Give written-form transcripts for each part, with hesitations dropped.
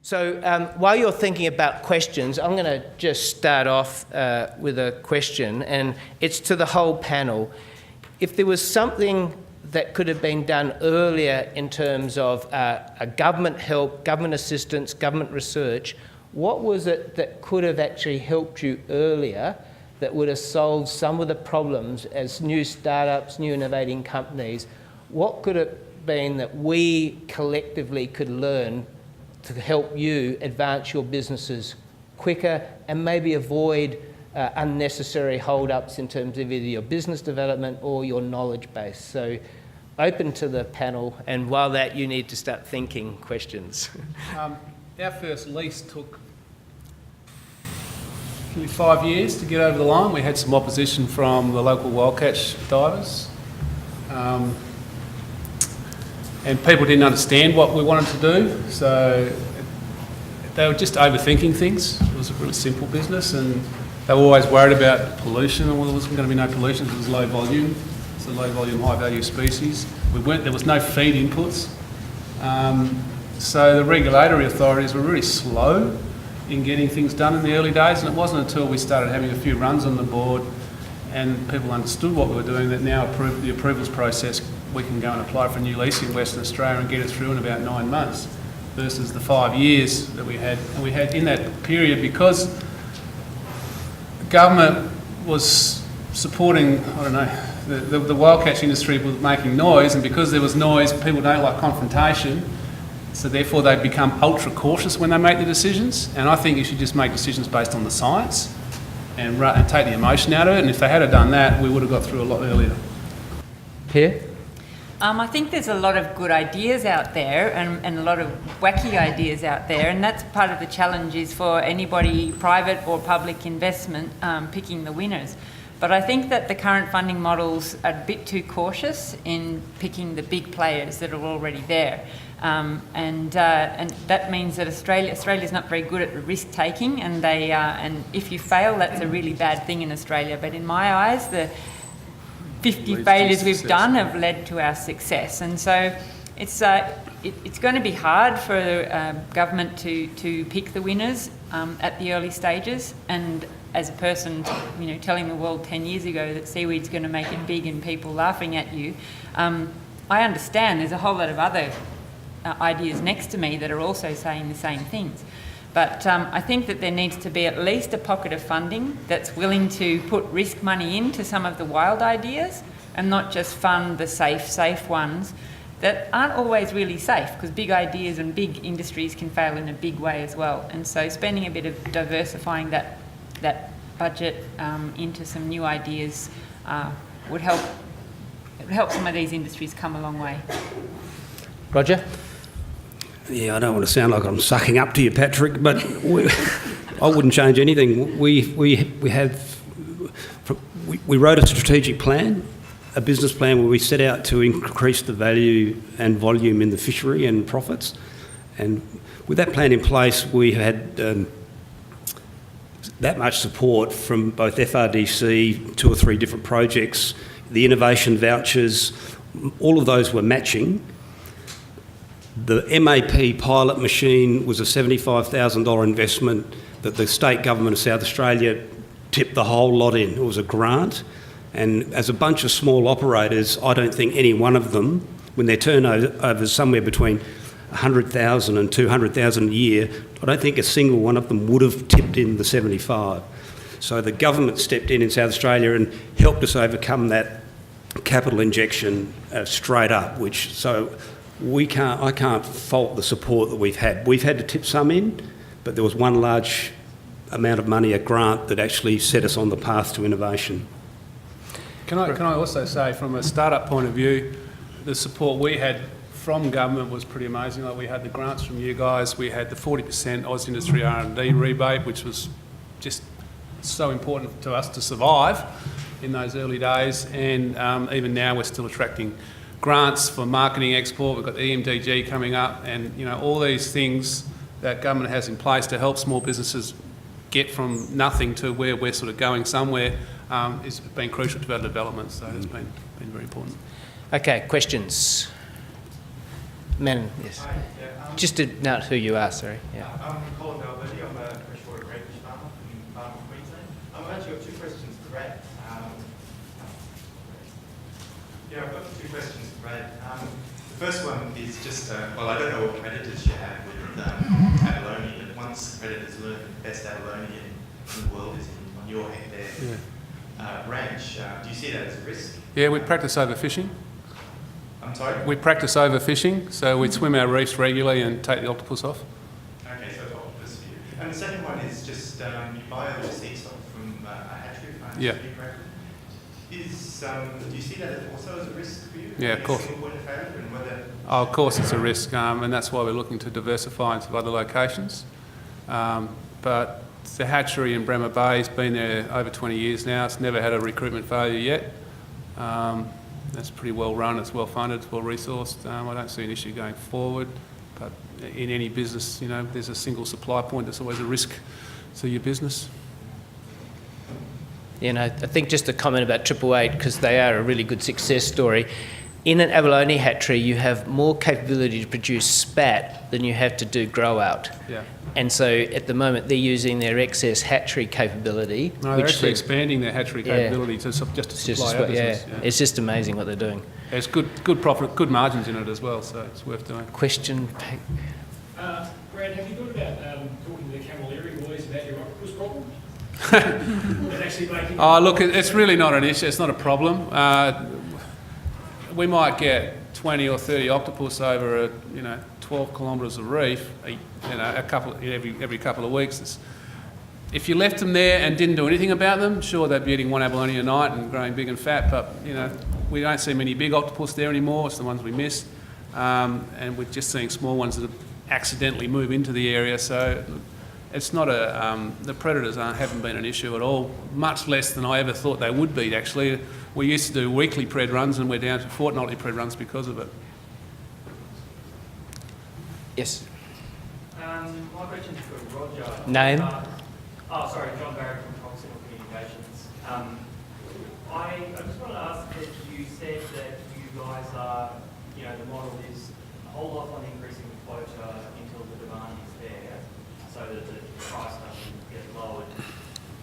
So while you're thinking about questions, I'm going to just start off with a question, and it's to the whole panel. If there was something that could have been done earlier in terms of a government help, government assistance, government research, what was it that could have actually helped you earlier that would have solved some of the problems as new startups, new innovating companies? What could it been that we collectively could learn to help you advance your businesses quicker and maybe avoid unnecessary hold-ups in terms of either your business development or your knowledge base? So open to the panel, and while that you need to start thinking questions. Our first lease took 5 years to get over the line. We had some opposition from the local wildcatch divers. And people didn't understand what we wanted to do, so they were just overthinking things. It was a really simple business, and they were always worried about pollution, and there wasn't going to be no pollution because it was low volume. It's a low volume, high value species. There was no feed inputs. So the regulatory authorities were really slow in getting things done in the early days, and it wasn't until we started having a few runs on the board and people understood what we were doing that now the approvals process, we can go and apply for a new lease in Western Australia and get it through in about 9 months versus the 5 years that we had. And we had in that period, because the government was supporting, I don't know, the wildcatch industry was making noise, and because there was noise, people don't like confrontation, so therefore they become ultra cautious when they make the decisions. And I think you should just make decisions based on the science and take the emotion out of it, and if they had done that, we would have got through a lot earlier. Pierre? I think there's a lot of good ideas out there and a lot of wacky ideas out there, and that's part of the challenge is for anybody, private or public investment, picking the winners. But I think that the current funding models are a bit too cautious in picking the big players that are already there. And that means that Australia's not very good at risk taking, and if you fail, that's a really bad thing in Australia. But in my eyes, the 50 failures we've done have led to our success, and so it's going to be hard for government to pick the winners at the early stages. And as a person, telling the world 10 years ago that seaweed's going to make it big and people laughing at you, I understand there's a whole lot of other ideas next to me that are also saying the same things. But I think that there needs to be at least a pocket of funding that's willing to put risk money into some of the wild ideas and not just fund the safe ones that aren't always really safe, because big ideas and big industries can fail in a big way as well. And so spending a bit of diversifying that budget into some new ideas would help some of these industries come a long way. Roger? Yeah, I don't want to sound like I'm sucking up to you, Patrick, but I wouldn't change anything. We wrote a strategic plan, a business plan where we set out to increase the value and volume in the fishery and profits. And with that plan in place, we had that much support from both FRDC, 2 or 3 different projects, the innovation vouchers, all of those were matching. The MAP pilot machine was a $75,000 investment that the state government of South Australia tipped the whole lot in. It was a grant, and as a bunch of small operators, I don't think any one of them, when their turnover is somewhere between 100,000 and 200,000 a year, I don't think a single one of them would have tipped in the 75. So the government stepped in South Australia and helped us overcome that capital injection straight up, I can't fault the support that we've had. We've had to tip some in, but there was one large amount of money, a grant, that actually set us on the path to innovation. Can I also say, from a startup point of view, the support we had from government was pretty amazing. Like, we had the grants from you guys, we had the 40% Oz Industry R&D rebate, which was just so important to us to survive in those early days, and even now we're still attracting grants for marketing export. We've got EMDG coming up, and all these things that government has in place to help small businesses get from nothing to where we're sort of going somewhere has been crucial to our development, so it's been very important. Okay, questions? Man, yes. Hi, yeah, Just to note who you are, sorry. Yeah. I'm Colin Valverde. I'm a freshwater crayfish farmer from Queensland. I've actually got two questions for Brad. I've got two questions for Brad. The first one is just, well, I don't know what predators you have with abalone, but once predators learn the best abalone in the world is on your hectare ranch, do you see that as a risk? Yeah, we practice overfishing. I'm sorry? We practice overfishing, so we swim our reefs regularly and take the octopus off. Okay, so it's octopus for you. And the second one is just you buy all your sea stock from a hatchery farm. Yeah. Do you see that also as a risk for you? Yeah, of course. A single point of failure and whether... Oh, of course it's a risk, and that's why we're looking to diversify into other locations. But the hatchery in Bremer Bay has been there over 20 years now. It's never had a recruitment failure yet. That's pretty well run, it's well funded, it's well resourced. I don't see an issue going forward, but in any business, you know, there's a single supply point, there's always a risk to your business. You know, I think just a comment about 888, because they are a really good success story. In an abalone hatchery, you have more capability to produce spat than you have to do grow out. Yeah. And so at the moment, they're using their excess hatchery capability. No, they're actually expanding their hatchery capability to supply our business. Yeah. It's just amazing what they're doing. There's good profit, good margins in it as well, so it's worth doing. Question? Brad, have you thought about talking to the Camilleri boys about your octopus problem? And actually making... Oh, look, it's really not an issue. It's not a problem. We might get 20 or 30 octopus over 12 kilometres of reef, every couple of weeks. If you left them there and didn't do anything about them, sure, they'd be eating one abalone a night and growing big and fat, but we don't see many big octopus there anymore. It's the ones we miss, and we're just seeing small ones that accidentally move into the area. So it's not the predators haven't been an issue at all, much less than I ever thought they would be, actually. We used to do weekly pred runs and we're down to fortnightly pred runs because of it. Yes. My question's for Roger. Name? John Barrett from Proximal Communications. I just wanted to ask that you said that you guys are, the model is hold off on increasing the quota until the demand is there so that the price doesn't get lowered.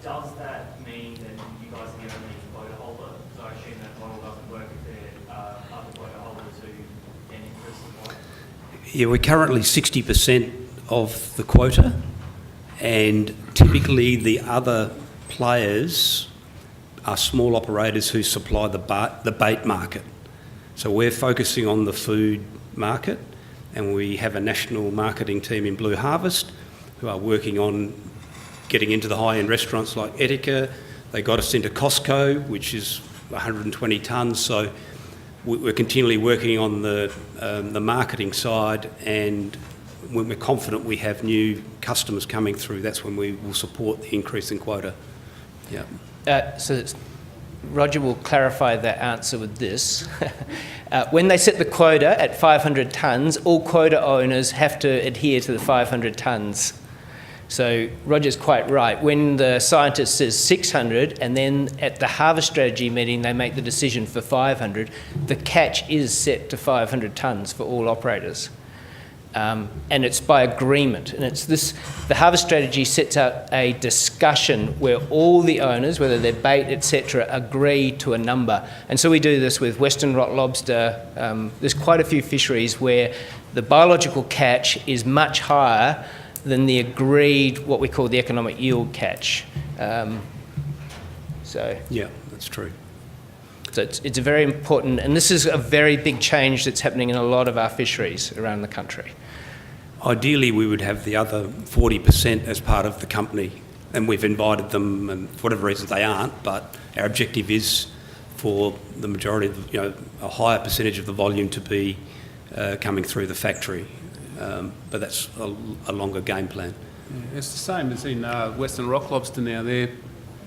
Does that mean that you guys are the only quota holder? Because I assume that model doesn't work if there are other quota holders who can increase supply. Yeah, we're currently 60% of the quota, and typically the other players are small operators who supply the bait market. So we're focusing on the food market, and we have a national marketing team in Blue Harvest who are working on getting into the high-end restaurants like Etika. They got us into Costco, which is 120 tonnes. So we're continually working on the marketing side, and when we're confident we have new customers coming through, that's when we will support the increase in quota. Yeah. Roger will clarify that answer with this. When they set the quota at 500 tonnes, all quota owners have to adhere to the 500 tonnes. So Roger's quite right. When the scientist says 600 and then at the harvest strategy meeting they make the decision for 500, the catch is set to 500 tonnes for all operators. And it's by agreement. And it's this, the harvest strategy sets out a discussion where all the owners, whether they're bait, etc., agree to a number. And so we do this with Western rock lobster. There's quite a few fisheries where the biological catch is much higher than the agreed, what we call the economic yield catch. Yeah, that's true. So it's a very important, and this is a very big change that's happening in a lot of our fisheries around the country. Ideally, we would have the other 40% as part of the company, and we've invited them, and for whatever reason they aren't, but our objective is for the majority of, a higher percentage of the volume to be coming through the factory. But that's a longer game plan. Yeah, it's the same as in Western rock lobster now. They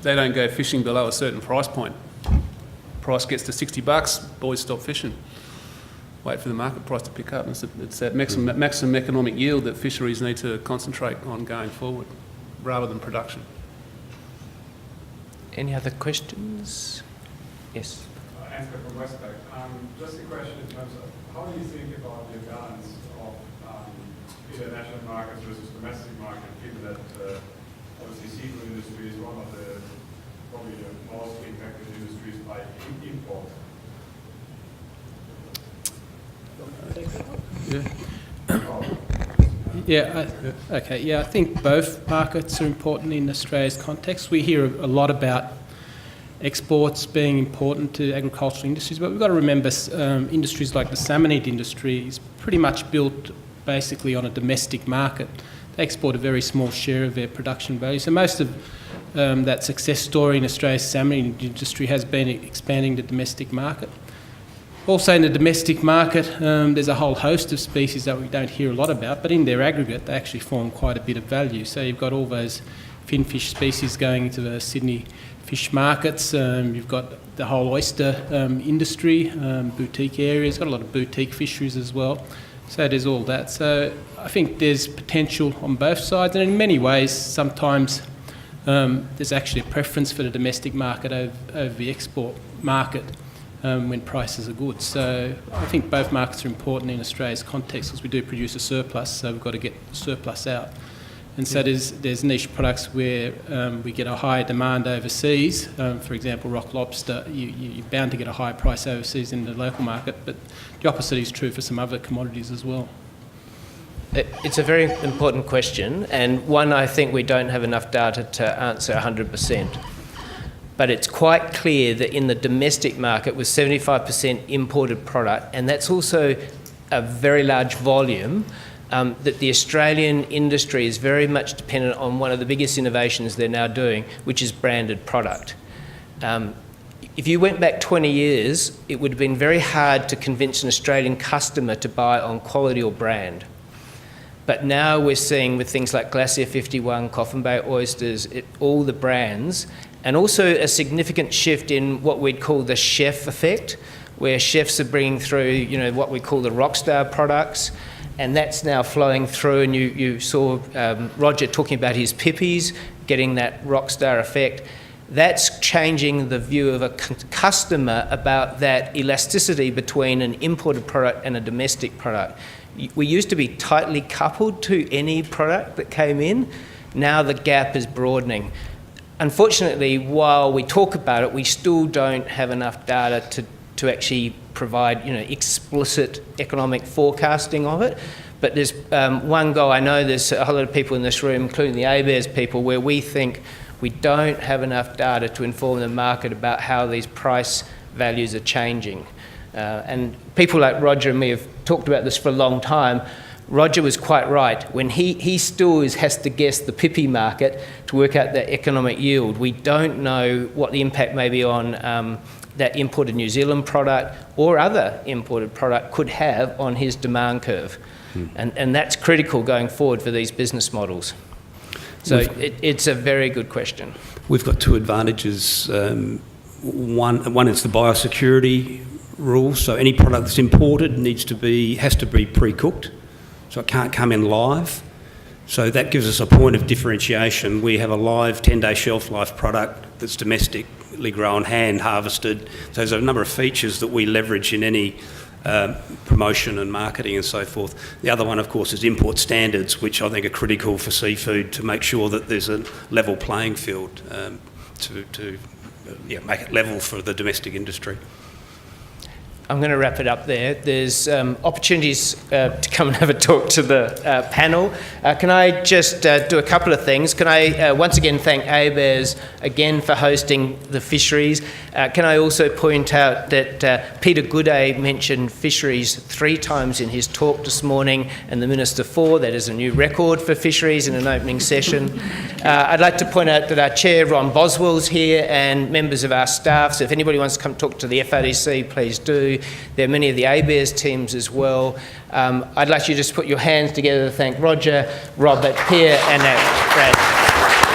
don't go fishing below a certain price point. Price gets to $60, boys stop fishing. Wait for the market price to pick up. It's that maximum economic yield that fisheries need to concentrate on going forward, rather than production. Any other questions? Yes. Answer from Westpac. Just a question in terms of how do you think about the balance of international markets versus domestic market, given that obviously seafood industry is one of the probably the most impacted industries by import. I think both markets are important in Australia's context. We hear a lot about exports being important to agricultural industries, but we've got to remember industries like the salmon meat industry is pretty much built basically on a domestic market. They export a very small share of their production value. So most of that success story in Australia's salmon meat industry has been expanding the domestic market. Also in the domestic market, there's a whole host of species that we don't hear a lot about, but in their aggregate, they actually form quite a bit of value. So you've got all those finfish species going into the Sydney fish markets. You've got the whole oyster industry, boutique areas, got a lot of boutique fisheries as well. So there's all that. So I think there's potential on both sides, and in many ways, sometimes there's actually a preference for the domestic market over the export market. When prices are good. So I think both markets are important in Australia's context because we do produce a surplus, so we've got to get the surplus out. And so there's niche products where we get a higher demand overseas. For example, rock lobster, you're bound to get a higher price overseas in the local market, but the opposite is true for some other commodities as well. It's a very important question, and one I think we don't have enough data to answer 100%. But it's quite clear that in the domestic market with 75% imported product, and that's also a very large volume, that the Australian industry is very much dependent on one of the biggest innovations they're now doing, which is branded product. If you went back 20 years, it would have been very hard to convince an Australian customer to buy on quality or brand. But now we're seeing with things like Glacier 51, Coffin Bay oysters, all the brands, and also a significant shift in what we'd call the chef effect, where chefs are bringing through, what we call the rockstar products, and that's now flowing through. And you saw Roger talking about his pippies, getting that rockstar effect. That's changing the view of a customer about that elasticity between an imported product and a domestic product. We used to be tightly coupled to any product that came in. Now the gap is broadening. Unfortunately, while we talk about it, we still don't have enough data to actually provide, explicit economic forecasting of it. But there's one goal. I know there's a whole lot of people in this room, including the ABARES people, where we think we don't have enough data to inform the market about how these price values are changing. And people like Roger and me have talked about this for a long time. Roger was quite right. When he still has to guess the pippy market to work out the economic yield, we don't know what the impact may be on that imported New Zealand product or other imported product could have on his demand curve. And that's critical going forward for these business models. So it's a very good question. We've got two advantages. One is the biosecurity rules. So any product that's imported has to be pre-cooked. So it can't come in live. So that gives us a point of differentiation. We have a live 10-day shelf life product that's domestically grown, hand harvested. So there's a number of features that we leverage in any promotion and marketing and so forth. The other one, of course, is import standards, which I think are critical for seafood to make sure that there's a level playing field to make it level for the domestic industry. I'm going to wrap it up there. There's opportunities to come and have a talk to the panel. Can I just do a couple of things? Can I once again thank ABARES again for hosting the Fisheries. Can I also point out that Peter Gooday mentioned Fisheries 3 times in his talk this morning, and the Minister 4. That is a new record for Fisheries in an opening session. I'd like to point out that our Chair, Ron Boswell's here, and members of our staff. So if anybody wants to come talk to the FRDC, please do. There are many of the ABARES teams as well. I'd like you to just put your hands together to thank Roger, Robert, Pierre, and Brad.